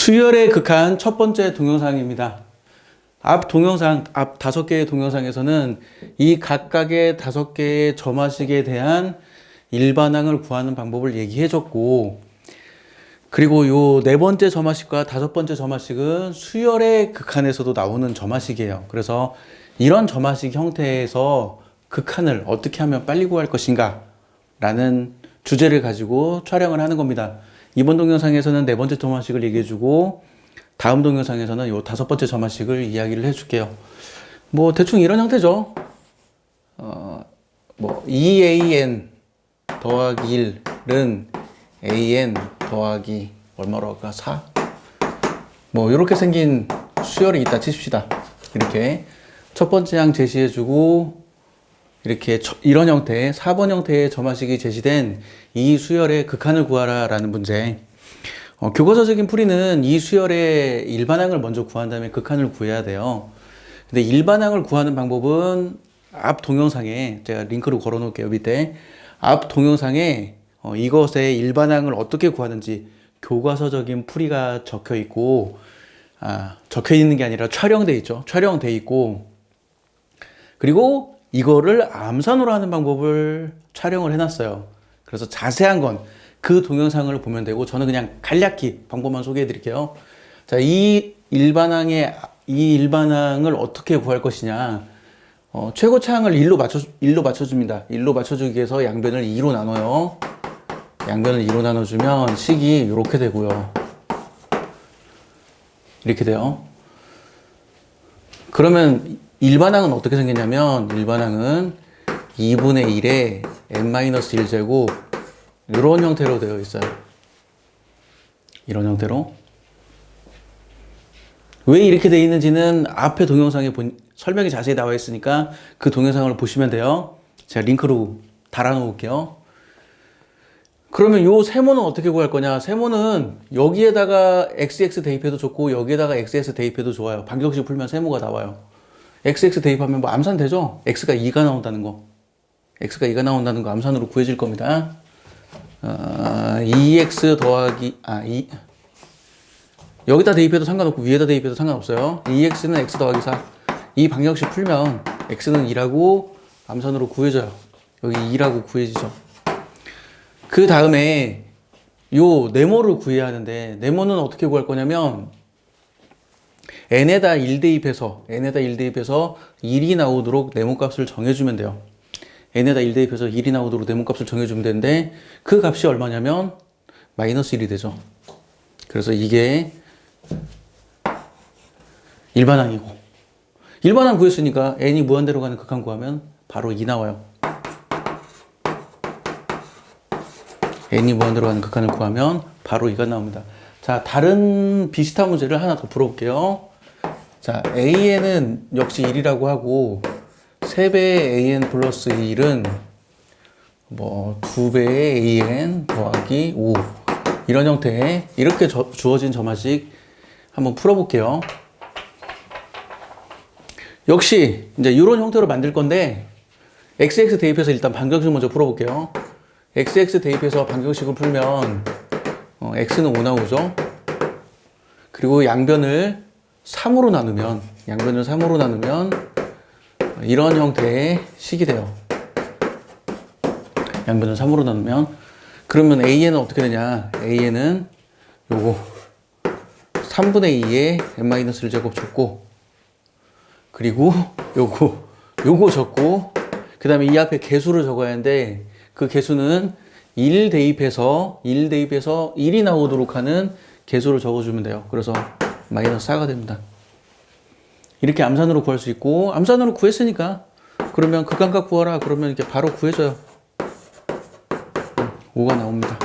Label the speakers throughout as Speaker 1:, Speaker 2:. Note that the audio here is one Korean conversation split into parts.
Speaker 1: 수열의 극한 첫 번째 동영상입니다. 앞 5개의 동영상에서는 이 각각의 5개의 점화식에 대한 일반항을 구하는 방법을 얘기해줬고, 그리고 요 4번째 점화식과 5번째 점화식은 수열의 극한에서도 나오는 점화식이에요. 그래서 이런 점화식 형태에서 극한을 어떻게 하면 빨리 구할 것인가 라는 주제를 가지고 촬영을 하는 겁니다. 이번 동영상에서는 4번째 점화식을 얘기해주고, 다음 동영상에서는 요 5번째 점화식을 이야기를 해줄게요. 뭐 대충 이런 형태죠. 2an 더하기 1은 an 더하기 얼마로 할까? 4? 뭐 이렇게 생긴 수열이 있다 칩시다. 이렇게 첫 번째 항 제시해주고, 이렇게 이런 형태, 4번 형태의 점화식이 제시된 이 수열의 극한을 구하라 라는 문제. 교과서적인 풀이는 이 수열의 일반항을 먼저 구한 다음에 극한을 구해야 돼요. 근데 일반항을 구하는 방법은 앞 동영상에 제가 링크를 걸어 놓을게요. 밑에 앞 동영상에 이것의 일반항을 어떻게 구하는지 교과서적인 풀이가 적혀 있고, 적혀 있는 게 아니라 촬영돼 있죠. 촬영돼 있고, 그리고 이거를 암산으로 하는 방법을 촬영을 해놨어요. 그래서 자세한 건 그 동영상을 보면 되고, 저는 그냥 간략히 방법만 소개해 드릴게요. 자, 이 일반항을 어떻게 구할 것이냐. 최고차항을 1로 맞춰줍니다. 1로 맞춰주기 위해서 양변을 2로 나눠요. 양변을 2로 나눠주면 식이 이렇게 되고요. 이렇게 돼요. 그러면 일반항은 어떻게 생겼냐면, 일반항은 2분의 1에 n-1제곱 이런 형태로 되어 있어요. 이런 형태로. 왜 이렇게 되어 있는지는 앞에 동영상에 설명이 자세히 나와 있으니까 그 동영상을 보시면 돼요. 제가 링크로 달아 놓을게요. 그러면 요 세모는 어떻게 구할 거냐? 세모는 여기에다가 xx 대입해도 좋고, 여기에다가 xx 대입해도 좋아요. 방정식 풀면 세모가 나와요. xx 대입하면 뭐 암산 되죠? x가 2가 나온다는 거. x가 2가 나온다는 거 암산으로 구해질 겁니다. 2x 더하기, 여기다 대입해도 상관없고 위에다 대입해도 상관없어요. 2x는 x 더하기 4. 이 방정식 풀면 x는 2라고 암산으로 구해져요. 여기 2라고 구해지죠. 그 다음에 요 네모를 구해야 하는데, 네모는 어떻게 구할 거냐면 n에다 1 대입해서 1이 나오도록 네모값을 정해주면 돼요. n에다 1 대입해서 1이 나오도록 네모값을 정해주면 되는데, 그 값이 얼마냐면 마이너스 1이 되죠. 그래서 이게 일반항이고, 일반항 구했으니까 n이 무한대로 가는 극한 구하면 바로 2 나와요. n이 무한대로 가는 극한을 구하면 바로 2가 나옵니다. 자, 다른 비슷한 문제를 하나 더 풀어볼게요. 자, an은 역시 1이라고 하고, 3배의 an 플러스 1은 뭐 2배의 an 더하기 5, 이런 형태의 이렇게 주어진 점화식 한번 풀어볼게요. 역시 이제 이런 형태로 만들 건데, xx 대입해서 일단 방정식 먼저 풀어볼게요. xx 대입해서 방정식을 풀면 x는 5 나오죠. 그리고 양변을 3으로 나누면 이런 형태의 식이 돼요. 양변을 3으로 나누면, 그러면 an은 어떻게 되냐? an은 요거 3분의 2에 n-1 제곱 적고, 그리고 요거 적고, 그 다음에 이 앞에 개수를 적어야 하는데, 그 개수는 1 대입해서 1이 나오도록 하는 개수를 적어주면 돼요. 그래서 마이너스 4가 됩니다. 이렇게 암산으로 구할 수 있고, 암산으로 구했으니까 그러면 극한값 구하라 그러면 이렇게 바로 구해줘요. 5가 나옵니다.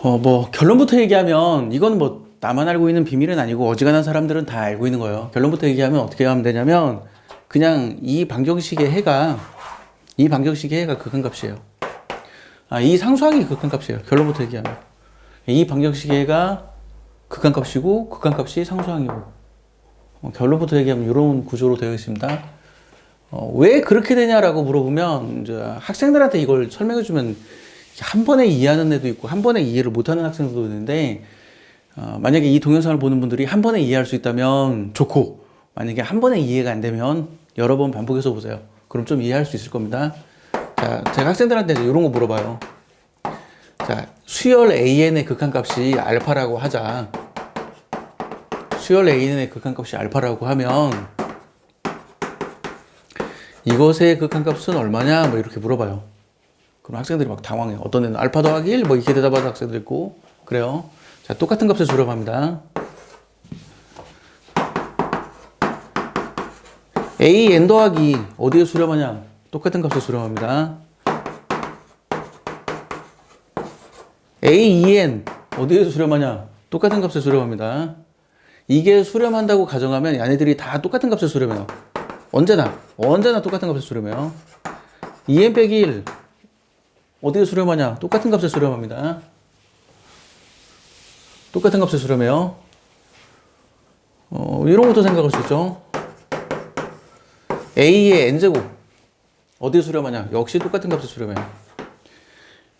Speaker 1: 뭐 결론부터 얘기하면, 이건 뭐 나만 알고 있는 비밀은 아니고 어지간한 사람들은 다 알고 있는 거예요. 결론부터 얘기하면 어떻게 하면 되냐면, 그냥 이 방정식의 해가 극한값이에요. 이 상수항이 극한값이에요. 결론부터 얘기하면 이 방정식의 해가 극한값이고, 극한값이 상수항이고, 결론부터 얘기하면 이런 구조로 되어 있습니다. 왜 그렇게 되냐라고 물어보면, 이제 학생들한테 이걸 설명해주면 한 번에 이해하는 애도 있고 한 번에 이해를 못하는 학생들도 있는데, 만약에 이 동영상을 보는 분들이 한 번에 이해할 수 있다면 좋고, 만약에 한 번에 이해가 안 되면 여러 번 반복해서 보세요. 그럼 좀 이해할 수 있을 겁니다. 자, 제가 학생들한테 이제 이런 거 물어봐요. 자, 수열 AN의 극한값이 알파라고 하자. 수열 AN의 극한값이 알파라고 하면 이것의 극한값은 얼마냐? 뭐 이렇게 물어봐요. 그럼 학생들이 막 당황해요. 어떤 애는 알파 더하기 1? 뭐 이렇게 대답하는 학생들 있고 그래요. 자, 똑같은 값을 수렴합니다. AN 더하기 어디에 수렴하냐? 똑같은 값을 수렴합니다. AEN 어디에 수렴하냐? 똑같은 값을 수렴합니다. 이게 수렴한다고 가정하면 얘네들이 다 똑같은 값을 수렴해요. 언제나 똑같은 값을 수렴해요. EN 빼기 1 어디에 수렴하냐? 똑같은 값을 수렴합니다. 똑같은 값을 수렴해요. 이런 것도 생각할 수 있죠. A의 n제곱 어디에 수렴하냐? 역시 똑같은 값을 수렴해요.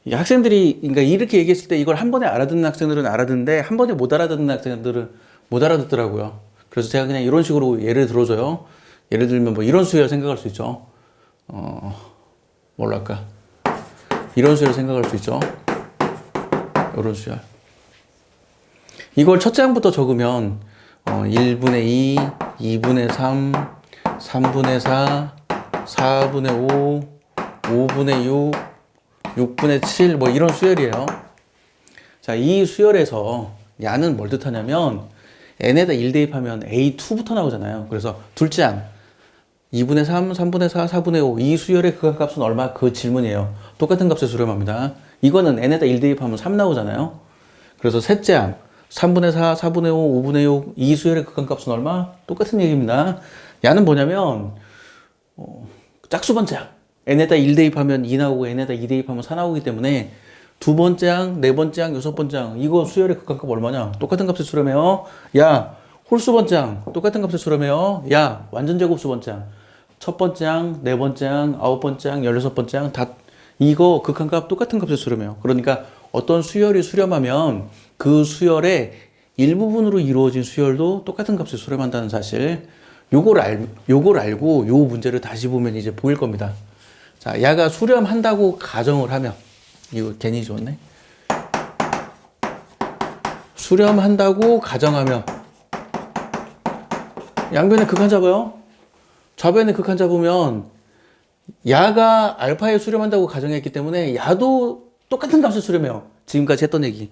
Speaker 1: 이 학생들이 그러니까 이렇게 얘기했을 때 이걸 한 번에 알아듣는 학생들은 알아듣는데 한 번에 못 알아듣는 학생들은 못 알아듣더라고요. 그래서 제가 그냥 이런 식으로 예를 들어줘요. 예를 들면 뭐 이런 수열 생각할 수 있죠. 뭘로 할까? 이런 수열 생각할 수 있죠. 이런 수열. 이걸 첫째 항부터 적으면 1분의 2, 2분의 3, 3분의 4, 4분의 5, 5분의 6, 6분의 7, 뭐 이런 수열이에요. 자, 이 수열에서 야는 뭘 뜻하냐면 n에다 1 대입하면 a2부터 나오잖아요. 그래서 둘째 항 2분의 3, 3분의 4, 4분의 5 이 수열의 극한값은 얼마? 그 질문이에요. 똑같은 값에 수렴합니다. 이거는 n에다 1 대입하면 3 나오잖아요. 그래서 셋째 항 3분의 4, 4분의 5, 5분의 6 이 수열의 극한값은 얼마? 똑같은 얘기입니다. 야는 뭐냐면 짝수번째 항 n에다 1 대입하면 2 나오고 n에다 2 대입하면 4 나오기 때문에 두 번째 항, 네 번째 항, 여섯 번째 항 이거 수열의 극한값 얼마냐? 똑같은 값에 수렴해요. 야, 홀수 번째 항 똑같은 값에 수렴해요. 야, 완전 제곱수 번째 항 첫 번째 항, 네 번째 항, 아홉 번째 항, 16번째 항 다 이거 극한값 똑같은 값에 수렴해요. 그러니까 어떤 수열이 수렴하면 그 수열의 일부분으로 이루어진 수열도 똑같은 값에 수렴한다는 사실 요걸 알고 요 문제를 다시 보면 이제 보일 겁니다. 자, 야가 수렴한다고 가정을 하면 이거 괜히 좋네. 수렴한다고 가정하면 양변에 극한 잡아요. 좌변에 극한 잡으면 야가 알파에 수렴한다고 가정했기 때문에 야도 똑같은 값을 수렴해요. 지금까지 했던 얘기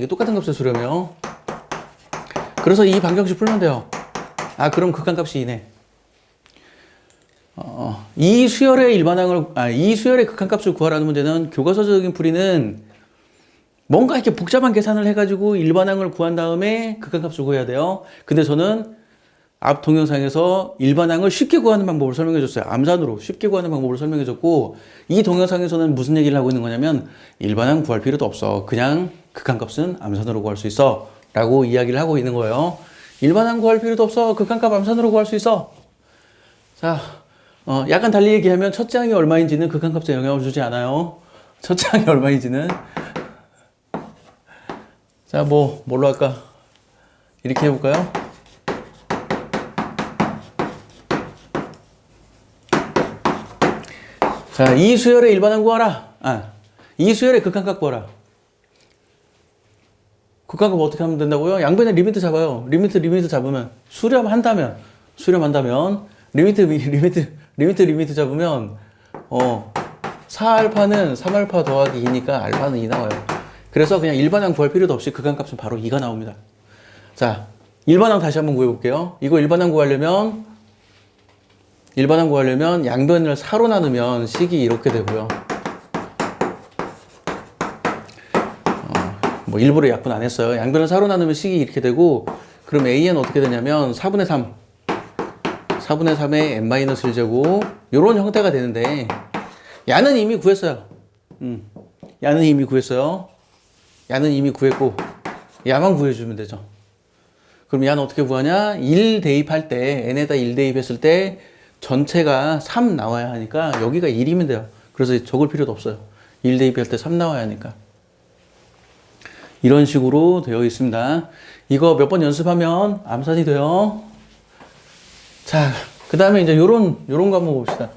Speaker 1: 똑같은 값을 수렴해요. 그래서 이 방정식 풀면 돼요. 아, 그럼 극한값이 이네. 이 수열의 이 수열의 극한값을 구하라는 문제는 교과서적인 풀이는 뭔가 이렇게 복잡한 계산을 해가지고 일반항을 구한 다음에 극한값을 구해야 돼요. 근데 저는 앞 동영상에서 일반항을 쉽게 구하는 방법을 설명해 줬어요. 암산으로 쉽게 구하는 방법을 설명해 줬고, 이 동영상에서는 무슨 얘기를 하고 있는 거냐면 일반항 구할 필요도 없어. 그냥 극한값은 암산으로 구할 수 있어. 라고 이야기를 하고 있는 거예요. 일반항 구할 필요도 없어. 극한값 암산으로 구할 수 있어. 자, 약간 달리 얘기하면 첫째 항이 얼마인지는 극한값에 영향을 주지 않아요. 첫째 항이 얼마인지는. 자, 뭘로 할까? 이렇게 해볼까요? 자, 이 수열의 일반항 구하라. 이 수열의 극한값 구하라. 극한값 어떻게 하면 된다고요? 양변에 리미트 잡아요. 리미트 잡으면 수렴한다면 리미트 잡으면 4알파는 3알파 더하기 2니까 알파는 2 나와요. 그래서 그냥 일반항 구할 필요도 없이 극한값은 바로 2가 나옵니다. 자, 일반항 다시 한번 구해볼게요. 이거 일반항 구하려면 양변을 4로 나누면 식이 이렇게 되고요. 일부러 약분 안 했어요. 양변을 4로 나누면 식이 이렇게 되고, 그럼 AN 어떻게 되냐면 4분의 3의 n-1제곱 요런 형태가 되는데, 야는 이미 구했어요. 야는 이미 구했고 야만 구해주면 되죠. 그럼 야는 어떻게 구하냐? 1 대입할 때 n에다 1 대입했을 때 전체가 3 나와야 하니까 여기가 1이면 돼요. 그래서 적을 필요도 없어요. 1 대입할 때 3 나와야 하니까. 이런 식으로 되어 있습니다. 이거 몇 번 연습하면 암산이 돼요. 자, 그 다음에 이제 요런 거 한번 봅시다.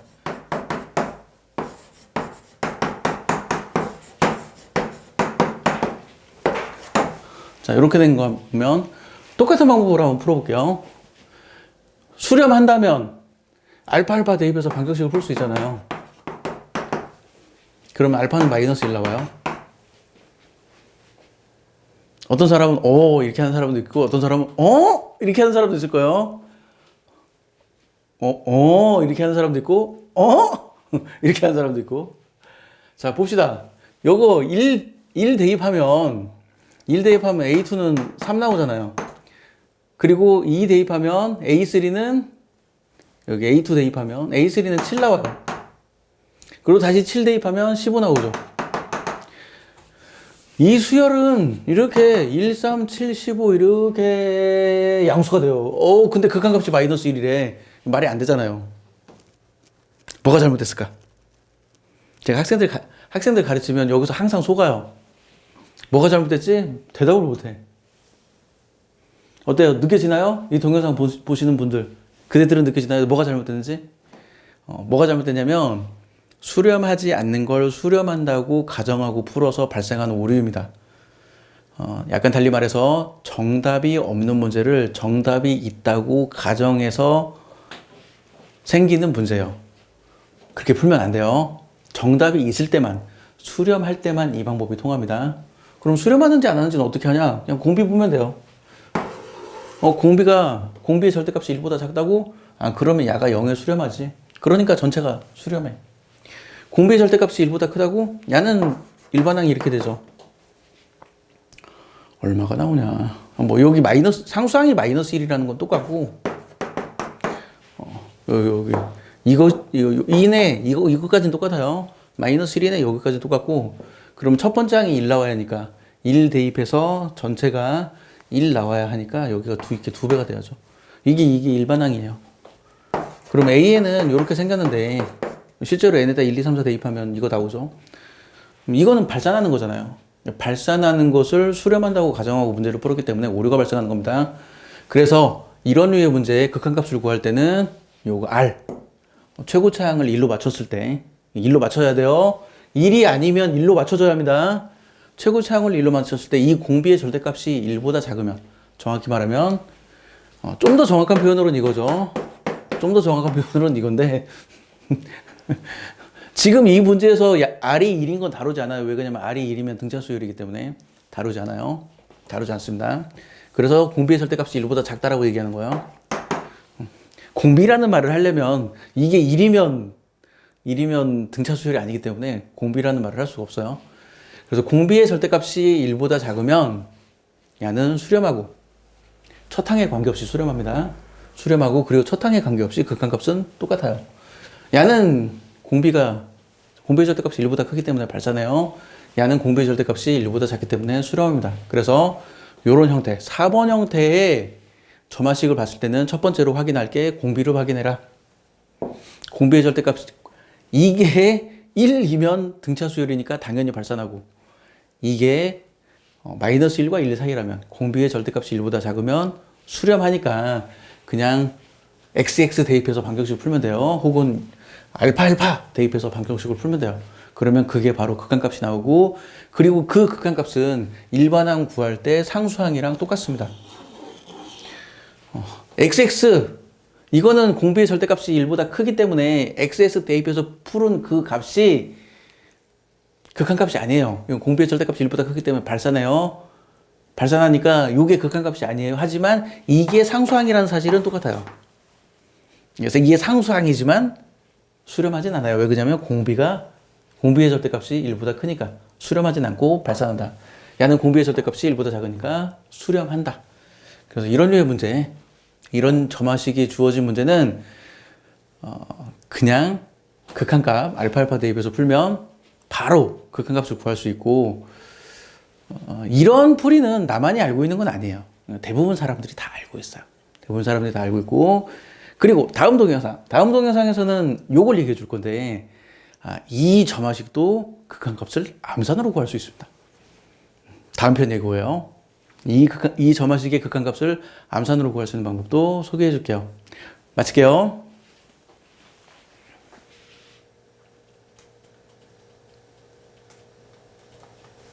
Speaker 1: 자, 이렇게 된 거 보면 똑같은 방법으로 한번 풀어볼게요. 수렴한다면 알파 대입해서 방정식을 풀 수 있잖아요. 그러면 알파는 마이너스 1 나와요. 어떤 사람은 이렇게 하는 사람도 있고, 어떤 사람은 이렇게 하는 사람도 있을 거예요. 이렇게 하는 사람도 있고, 이렇게 하는 사람도 있고. 자, 봅시다. 요거 1 대입하면 A2는 3 나오잖아요. 그리고 2 대입하면 A3는 여기 A2 대입하면 A3는 7 나와요. 그리고 다시 7 대입하면 15 나오죠. 이 수열은 이렇게 1, 3, 7, 15 이렇게 양수가 돼요. 근데 극한값이 마이너스 1이래. 말이 안 되잖아요. 뭐가 잘못됐을까? 제가 학생들 가르치면 여기서 항상 속아요. 뭐가 잘못됐지? 대답을 못해. 어때요? 느껴지나요? 이 동영상 보시는 분들, 그대들은 느껴지나요? 뭐가 잘못됐는지? 뭐가 잘못됐냐면 수렴하지 않는 걸 수렴한다고 가정하고 풀어서 발생하는 오류입니다. 약간 달리 말해서 정답이 없는 문제를 정답이 있다고 가정해서 생기는 문제예요. 그렇게 풀면 안 돼요. 정답이 있을 때만, 수렴할 때만 이 방법이 통합니다. 그럼 수렴하는지 안 하는지는 어떻게 하냐? 그냥 공비 보면 돼요. 공비의 절대값이 1보다 작다고? 그러면 야가 0에 수렴하지. 그러니까 전체가 수렴해. 공비의 절대값이 1보다 크다고? 야는 일반항이 이렇게 되죠. 얼마가 나오냐. 여기 상수항이 마이너스 1이라는 건 똑같고, 여기. 이거까지는 똑같아요. 마이너스 1이네, 여기까지 똑같고, 그럼 첫 번째 항이 1 나와야 하니까, 1 대입해서 전체가 1 나와야 하니까, 여기가 이렇게 2배가 돼야죠. 이게 일반항이에요. 그럼 A에는 이렇게 생겼는데, 실제로 N에다 1, 2, 3, 4 대입하면 이거 나오죠. 그럼 이거는 발산하는 거잖아요. 발산하는 것을 수렴한다고 가정하고 문제를 풀었기 때문에 오류가 발생하는 겁니다. 그래서 이런 류의 문제에 극한값을 구할 때는 요거 R, 최고차항을 1로 맞췄을 때 1로 맞춰야 돼요. 1이 아니면 1로 맞춰줘야 합니다. 최고차항을 1로 맞췄을 때 이 공비의 절대값이 1보다 작으면, 정확히 말하면 좀 더 정확한 표현으로는 이거죠. 좀 더 정확한 표현으로는 이건데 지금 이 문제에서 R이 1인 건 다루지 않아요. 왜 그러냐면 R이 1이면 등차 수열이기 때문에 다루지 않아요. 다루지 않습니다. 그래서 공비의 절대값이 1보다 작다라고 얘기하는 거예요. 공비라는 말을 하려면 이게 1이면 등차 수열이 아니기 때문에 공비라는 말을 할 수가 없어요. 그래서 공비의 절대값이 1보다 작으면 야는 수렴하고 첫 항에 관계없이 수렴합니다. 수렴하고 그리고 첫 항에 관계없이 극한값은 똑같아요. 야는 공비의 절대값이 1보다 크기 때문에 발산해요. 야는 공비의 절대값이 1보다 작기 때문에 수렴합니다. 그래서 이런 형태, 4번 형태의 점화식을 봤을 때는 첫 번째로 확인할 게 공비를 확인해라. 공비의 절대값, 이게 1이면 등차 수열이니까 당연히 발산하고, 이게 마이너스 1과 1 사이라면 공비의 절대값이 1보다 작으면 수렴하니까 그냥 XX 대입해서 방정식을 풀면 돼요. 혹은 알파 대입해서 방정식을 풀면 돼요. 그러면 그게 바로 극한값이 나오고, 그리고 그 극한값은 일반항 구할 때 상수항이랑 똑같습니다. XX, 이거는 공비의 절대값이 1보다 크기 때문에 XS 대입해서 푸른 그 값이 극한값이 아니에요. 이건 공비의 절대값이 1보다 크기 때문에 발산해요. 발산하니까 이게 극한값이 아니에요. 하지만 이게 상수항이라는 사실은 똑같아요. 그래서 이게 상수항이지만 수렴하진 않아요. 왜 그러냐면 공비의 절대값이 1보다 크니까 수렴하진 않고 발산한다. 야는 공비의 절대값이 1보다 작으니까 수렴한다. 그래서 이런 류의 문제, 이런 점화식이 주어진 문제는 그냥 극한값 알파 대입해서 풀면 바로 극한값을 구할 수 있고, 이런 풀이는 나만이 알고 있는 건 아니에요. 대부분 사람들이 다 알고 있어요. 대부분 사람들이 다 알고 있고, 그리고 다음 동영상에서는 요걸 얘기해 줄 건데, 이 점화식도 극한값을 암산으로 구할 수 있습니다. 다음 편 예고예요. 이 점화식의 극한값을 암산으로 구할 수 있는 방법도 소개해 줄게요. 마칠게요.